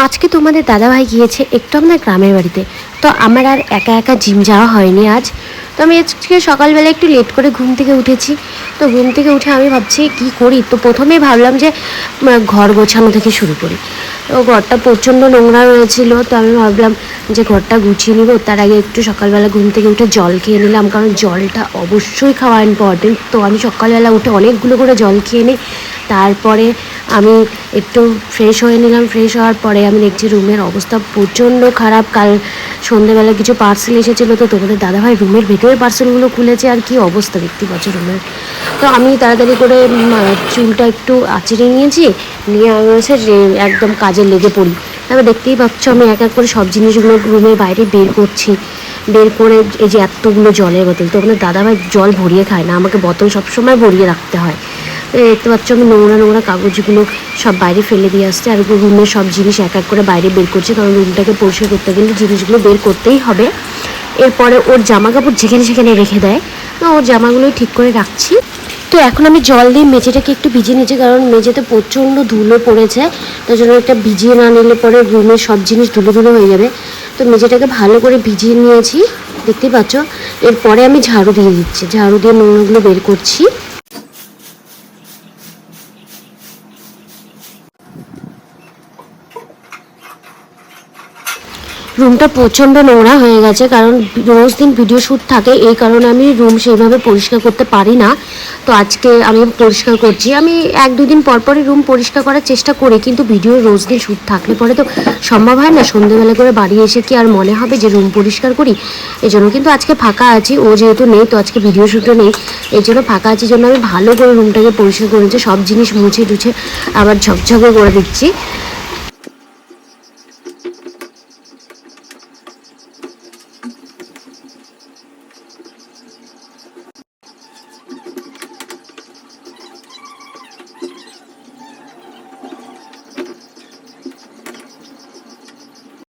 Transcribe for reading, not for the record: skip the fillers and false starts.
আজকে তোমাদের দাদাভাই গিয়েছে একটু আমাদের গ্রামের বাড়িতে। তো আমার আর একা একা জিম যাওয়া হয়নি আজ। তো আমি আজকে সকালবেলা একটু লেট করে ঘুম থেকে উঠেছি। তো ঘুম থেকে উঠে আমি ভাবছি কী করি। তো প্রথমেই ভাবলাম যে ঘর গোছানো থেকে শুরু করি। তো ঘরটা প্রচণ্ড নোংরা হয়েছিল। তো আমি ভাবলাম যে ঘরটা গুছিয়ে নিব। তার আগে একটু সকালবেলা ঘুম থেকে উঠে জল খেয়ে নিলাম, কারণ জলটা অবশ্যই খাওয়া ইম্পর্টেন্ট। তো আমি সকালবেলা উঠে অনেকগুলো করে জল খেয়ে নিই। তারপরে আমি একটু ফ্রেশ হয়ে নিলাম। ফ্রেশ হওয়ার পরে আমি দেখছি রুমের অবস্থা প্রচণ্ড খারাপ। কাল সন্ধ্যেবেলা কিছু পার্সেল এসেছিলো, তো তোমাদের দাদাভাই রুমের ভেতরে পার্সেলগুলো খুলেছে। আর কি অবস্থা দেখতে পাচ্ছ রুমের। তো আমি তাড়াতাড়ি করে চুলটা একটু আঁচড়ে নিয়েছি, নিয়ে আমি হচ্ছে একদম কাজে লেগে পড়ি। তারপর দেখতেই পাচ্ছ আমি এক এক করে সব জিনিসগুলো রুমের বাইরে বের করছি। বের করে এই যে এতগুলো জলের বোতল, তো আমাদের দাদাভাই জল ভরিয়ে খায় না, আমাকে বোতল সবসময় ভরিয়ে রাখতে হয়। দেখতে পাচ্ছ আমি নোংরা নোংরা কাগজগুলো সব বাইরে ফেলে দিয়ে আসছে। আর রুমের সব জিনিস এক এক করে বাইরে বের করছে, কারণ রুমটাকে পরিষ্কার করতে গেলে জিনিসগুলো বের করতেই হবে। এরপরে ওর জামা কাপড় যেখানে সেখানে রেখে দেয়, তো ওর জামাগুলোই ঠিক করে রাখছি। তো এখন আমি জল দিয়ে মেঝেটাকে একটু ভিজিয়ে নিচ্ছি, কারণ মেঝেতে প্রচণ্ড ধুলো পড়েছে। তার জন্য একটা ভিজিয়ে না নিলে পরে রুমের সব জিনিস ধুলো ধুলো হয়ে যাবে। তো মেঝেটাকে ভালো করে ভিজিয়ে নিয়েছি, দেখতেই পাচ্ছ। এরপরে আমি ঝাড়ু দিয়ে দিচ্ছি, ঝাড়ু দিয়ে নোংরাগুলো বের করছি। রুমটা প্রচণ্ড নোংরা হয়ে গেছে, কারণ রোজ দিন ভিডিও শ্যুট থাকে, এই কারণে আমি রুম সেইভাবে পরিষ্কার করতে পারি না। তো আজকে আমি পরিষ্কার করছি। আমি এক দুদিন পরপরই রুম পরিষ্কার করার চেষ্টা করি, কিন্তু ভিডিও রোজ দিন শ্যুট থাকলে পরে তো সম্ভব হয় না। সন্ধ্যেবেলা করে বাড়ি এসে কি আর মনে হবে যে রুম পরিষ্কার করি। এই জন্য কিন্তু আজকে ফাঁকা আছি, ও যেহেতু নেই, তো আজকে ভিডিও শ্যুটও নেই, এই জন্য ফাঁকা আছি। জন্য আমি ভালো করে রুমটাকে পরিষ্কার করেছি, সব জিনিস মুছে টুছে আবার ঝকঝকে করে দিচ্ছি।